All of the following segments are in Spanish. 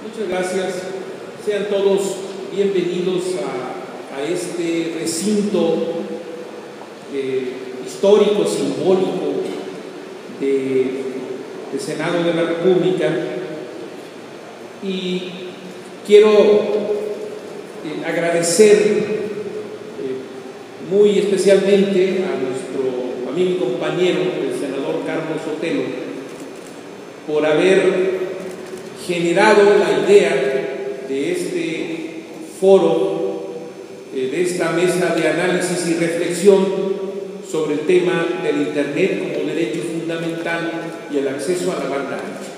Muchas gracias. Sean todos bienvenidos a este recinto histórico, simbólico del Senado de la República. Y quiero agradecer muy especialmente a nuestro amigo y compañero, el senador Carlos Sotelo, por haber generado la idea de este foro, de esta mesa de análisis y reflexión sobre el tema del Internet como derecho fundamental y el acceso a la banda ancha.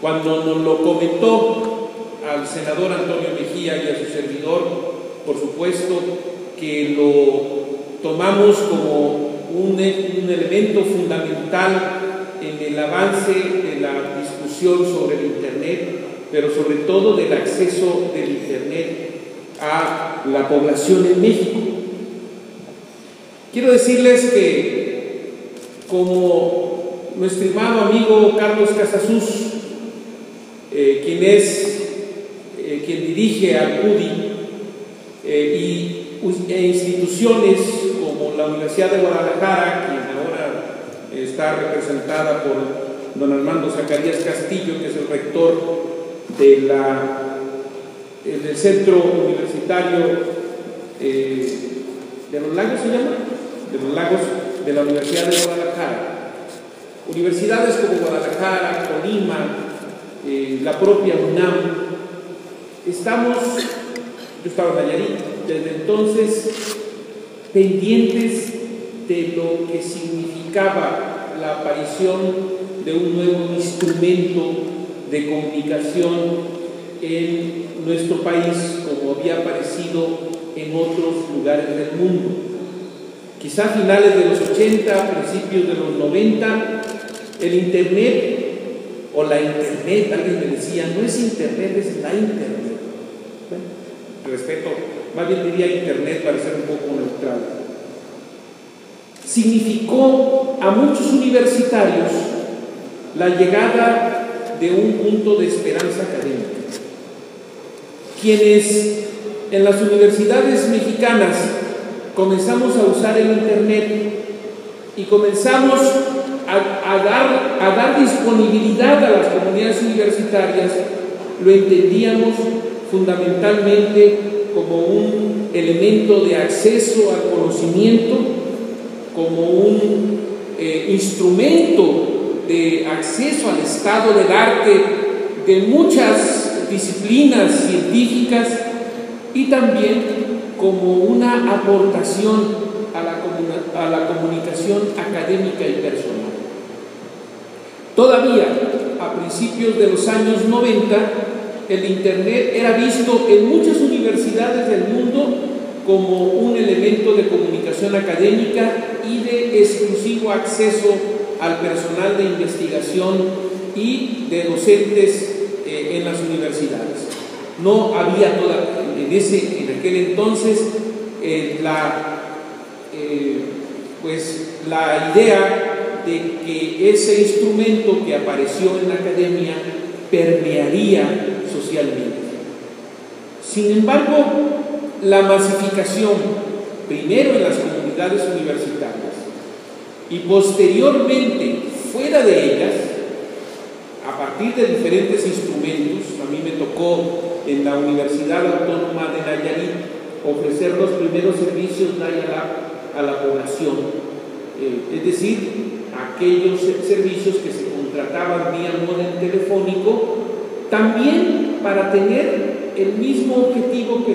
Cuando nos lo comentó al senador Antonio Mejía y a su servidor, por supuesto que lo tomamos como un elemento fundamental en el avance de la discusión sobre el Internet, pero sobre todo del acceso del Internet a la población en México. Quiero decirles que, como nuestro estimado amigo Carlos Casasus, quien dirige al CUDI e instituciones como la Universidad de Guadalajara, quien ahora está representada por don Armando Zacarías Castillo, que es el rector del Centro Universitario de los Lagos, ¿se llama? De los Lagos de la Universidad de Guadalajara. Universidades como Guadalajara, Colima, la propia UNAM, yo estaba en Nayarit, desde entonces pendientes de lo que significaba la aparición de un nuevo instrumento de comunicación en nuestro país, como había aparecido en otros lugares del mundo. Quizá a finales de los 80, principios de los 90, el Internet o la Internet, alguien me decía, no es Internet, es la Internet. Bueno, respeto, más bien diría Internet para ser un poco neutral. Significó a muchos universitarios la llegada de un punto de esperanza académica. Quienes en las universidades mexicanas comenzamos a usar el Internet y comenzamos a dar disponibilidad a las comunidades universitarias, lo entendíamos fundamentalmente como un elemento de acceso al conocimiento, como un instrumento de acceso al estado del arte de muchas disciplinas científicas y también como una aportación a la comunicación académica y personal. Todavía, a principios de los años 90, el Internet era visto en muchas universidades del mundo como un elemento de comunicación académica y de exclusivo acceso al personal de investigación y de docentes en las universidades. No había en aquel entonces la idea de que ese instrumento que apareció en la academia permearía socialmente. Sin embargo, la masificación, primero en las comunidades universitarias y posteriormente fuera de ellas, a partir de diferentes instrumentos, a mí me tocó en la Universidad Autónoma de Nayarit ofrecer los primeros servicios Dial-Up a la población, es decir, aquellos servicios que se contrataban vía módem telefónico, también para tener el mismo objetivo que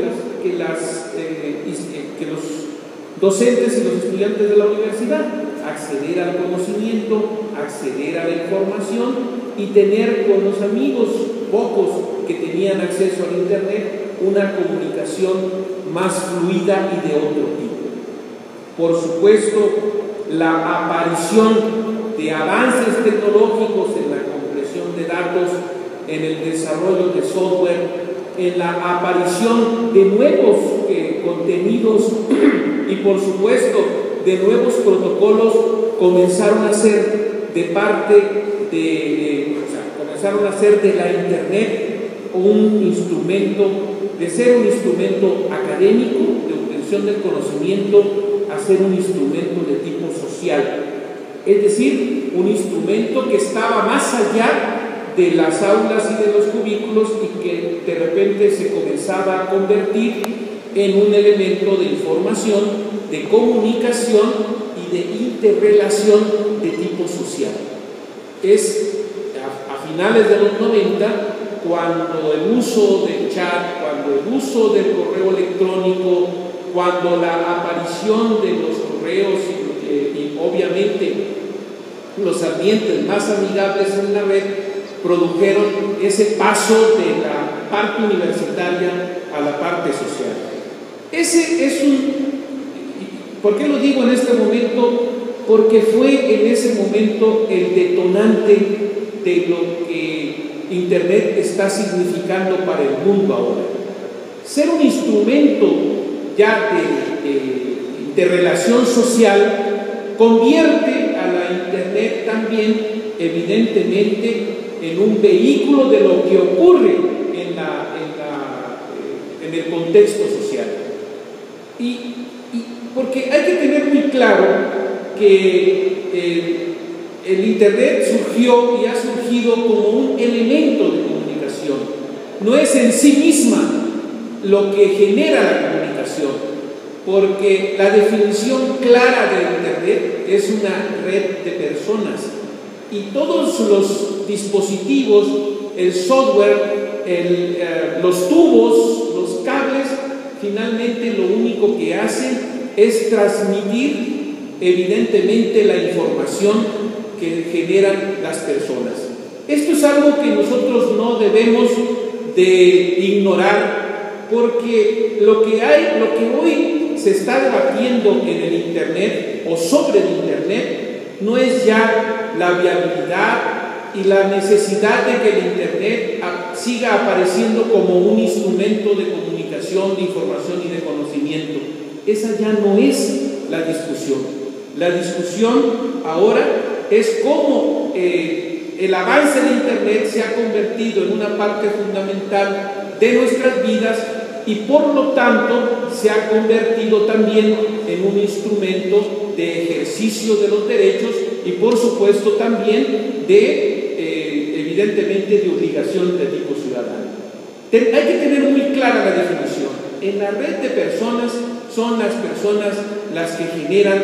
los docentes y los estudiantes de la universidad: acceder al conocimiento, acceder a la información y tener con los amigos, pocos que tenían acceso al Internet, una comunicación más fluida y de otro tipo. Por supuesto, la aparición de avances tecnológicos en la compresión de datos, en el desarrollo de software, en la aparición de nuevos contenidos y, por supuesto, de nuevos protocolos comenzaron a ser de la Internet un instrumento, de ser un instrumento académico, de obtención del conocimiento, a ser un instrumento de tipo social. Es decir, un instrumento que estaba más allá de las aulas y de los cubículos y que de repente se comenzaba a convertir en un elemento de información, de comunicación y de interrelación de tipo social. Es a finales de los 90 cuando el uso del chat, cuando el uso del correo electrónico, cuando la aparición de los correos y obviamente los ambientes más amigables en la red produjeron ese paso de la parte universitaria a la parte social. Ese es ¿por qué lo digo en este momento? Porque fue en ese momento el detonante de lo que Internet está significando para el mundo ahora. Ser un instrumento ya de relación social convierte a la Internet también, evidentemente, en un vehículo de lo que ocurre en el contexto social. Y porque hay que tener muy claro que el Internet surgió y ha surgido como un elemento de comunicación. No es en sí misma lo que genera la comunicación, porque la definición clara de Internet es una red de personas y todos los dispositivos, el software, los tubos, los cables, finalmente lo único que hacen es transmitir evidentemente la información que generan las personas. Esto es algo que nosotros no debemos de ignorar, porque lo que hoy se está debatiendo en el Internet o sobre el Internet no es ya la viabilidad y la necesidad de que el Internet siga apareciendo como un instrumento de comunicación, de información y de conocimiento. Esa ya no es la discusión. La discusión ahora es cómo el avance de Internet se ha convertido en una parte fundamental de nuestras vidas y por lo tanto se ha convertido también en un instrumento de ejercicio de los derechos y por supuesto también evidentemente de obligación de tipo ciudadano. Hay que tener muy clara la definición. En la red de personas son las personas las que generan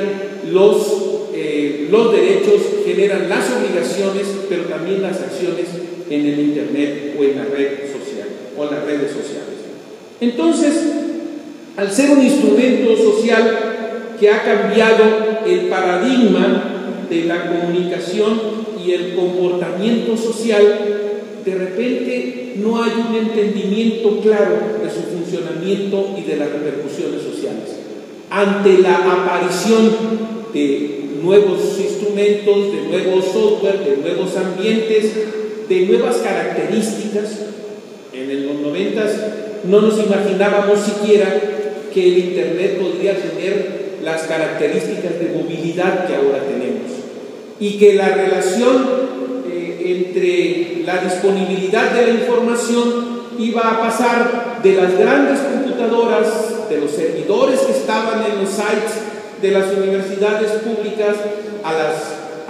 los derechos, generan las obligaciones, pero también las acciones en el Internet o en la red social o en las redes sociales. Entonces, al ser un instrumento social que ha cambiado el paradigma de la comunicación y el comportamiento social, de repente no hay un entendimiento claro de su funcionamiento y de las repercusiones sociales. Ante la aparición de nuevos instrumentos, de nuevos software, de nuevos ambientes, de nuevas características, en los 90s no nos imaginábamos siquiera que el Internet podría tener las características de movilidad que ahora tenemos y que la relación entre la disponibilidad de la información iba a pasar de las grandes computadoras, de los servidores que estaban en los sites de las universidades públicas, a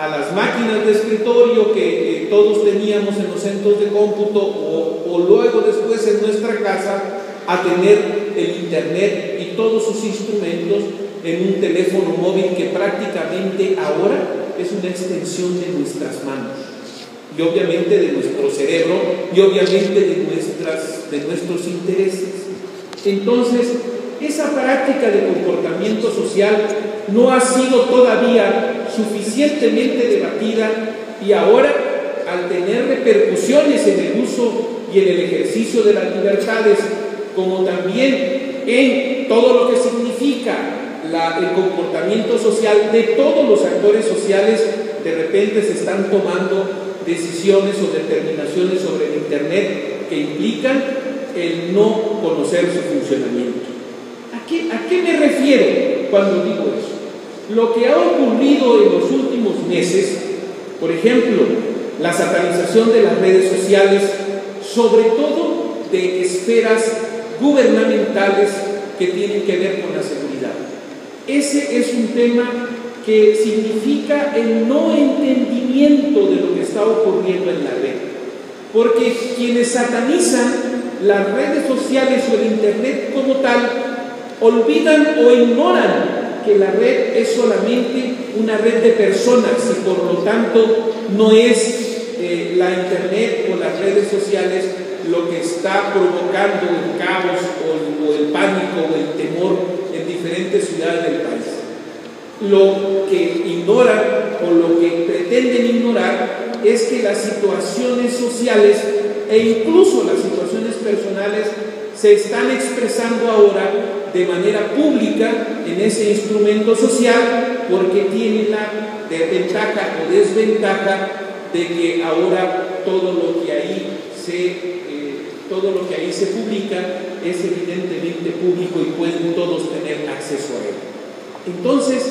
las máquinas de escritorio que todos teníamos en los centros de cómputo o luego después en nuestra casa, a tener el Internet y todos sus instrumentos en un teléfono móvil que prácticamente ahora es una extensión de nuestras manos y obviamente de nuestro cerebro y obviamente de nuestros intereses. Entonces, esa práctica de comportamiento social no ha sido todavía suficientemente debatida y ahora, al tener repercusiones en el uso y en el ejercicio de las libertades, como también en todo lo que significa el comportamiento social de todos los actores sociales, de repente se están tomando decisiones o determinaciones sobre el Internet que implican el no conocer su funcionamiento. ¿A qué me refiero cuando digo eso? Lo que ha ocurrido en los últimos meses, por ejemplo, la satanización de las redes sociales, sobre todo de esferas gubernamentales que tienen que ver con la seguridad. Ese es un tema que significa el no entendimiento de lo que está ocurriendo en la red, porque quienes satanizan las redes sociales o el internet como tal olvidan o ignoran que la red es solamente una red de personas y por lo tanto no es la internet o las redes sociales lo que está provocando el caos o el pánico o el temor en diferentes ciudades del país. Lo que ignoran o lo que pretenden ignorar es que las situaciones sociales e incluso las situaciones personales se están expresando ahora de manera pública en ese instrumento social, porque tiene la ventaja o desventaja de que ahora todo lo que ahí se publica es evidentemente público y pueden todos tener acceso a él. Entonces,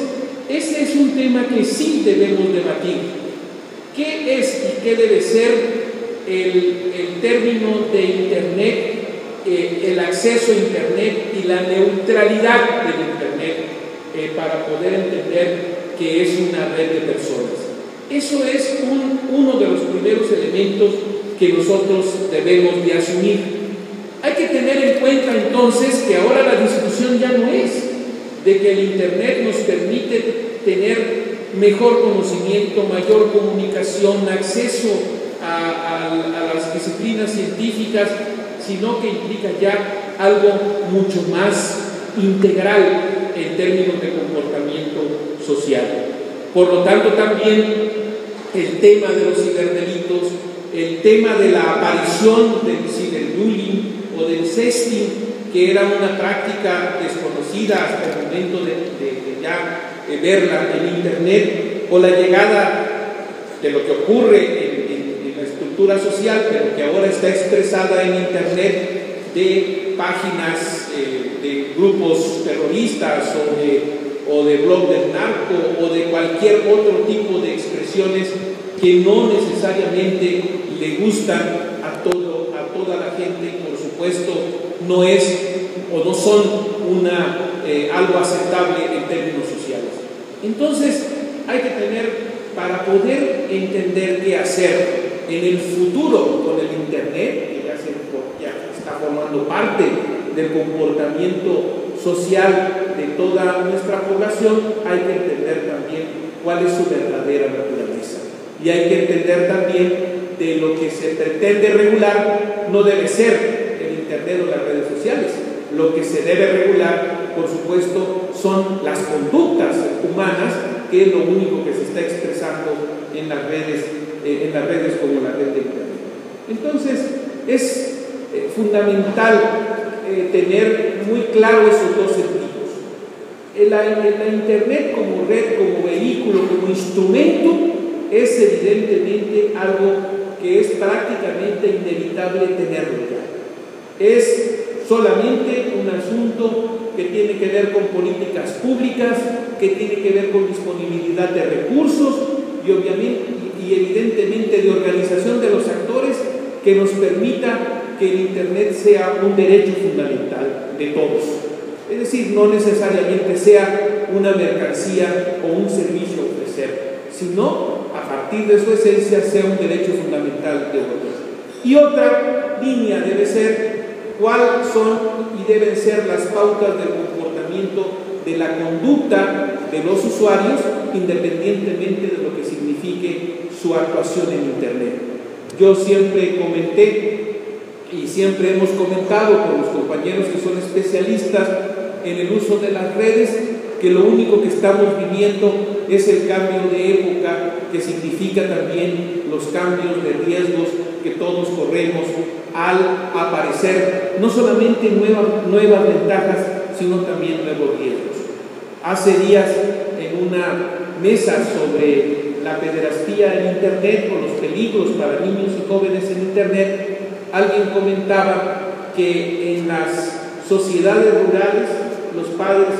ese es un tema que sí debemos debatir. ¿Qué es y qué debe ser el término de Internet, el acceso a Internet y la neutralidad del Internet para poder entender que es una red de personas? Eso es uno de los primeros elementos que nosotros debemos de asumir. Hay que tener en cuenta entonces que ahora la discusión ya no es de que el Internet nos permite tener mejor conocimiento, mayor comunicación, acceso a las disciplinas científicas, sino que implica ya algo mucho más integral en términos de comportamiento social. Por lo tanto, también el tema de los ciberdelitos, el tema de la aparición del ciberbullying o del sexting, que era una práctica desconocida hasta el momento de ya verla en Internet, o la llegada de lo que ocurre en la estructura social, pero que ahora está expresada en Internet, de páginas de grupos terroristas o de blog del narco o de cualquier otro tipo de expresiones que no necesariamente le gustan a toda la gente y por supuesto no es o no son algo aceptable en términos sociales. Entonces hay que tener, para poder entender qué hacer en el futuro con el Internet, que ya está formando parte del comportamiento social de toda nuestra población, hay que entender también cuál es su verdadera naturaleza. Y hay que entender también de lo que se pretende regular no debe ser el Internet o las redes sociales. Lo que se debe regular, por supuesto, son las conductas humanas, que es lo único que se está expresando en las redes como la red de Internet. Entonces, es fundamental tener muy claro esos dos sentidos. La Internet como red, como vehículo, como instrumento, es evidentemente algo que es prácticamente inevitable tenerlo ya. Es solamente un asunto que tiene que ver con políticas públicas, que tiene que ver con disponibilidad de recursos y obviamente y evidentemente de organización de los actores que nos permita que el Internet sea un derecho fundamental de todos. Es decir, no necesariamente sea una mercancía o un servicio a ofrecer, sino a partir de su esencia sea un derecho fundamental de todos. Y otra línea debe ser cuáles son y deben ser las pautas del comportamiento de la conducta de los usuarios, independientemente de lo que signifique su actuación en Internet. Yo siempre comenté y siempre hemos comentado con los compañeros que son especialistas en el uso de las redes, que lo único que estamos viviendo es el cambio de época, que significa también los cambios de riesgos que todos corremos al aparecer no solamente nuevas ventajas, sino también nuevos riesgos. Hace días, en una mesa sobre la pederastía en Internet o los peligros para niños y jóvenes en Internet, alguien comentaba que en las sociedades rurales los padres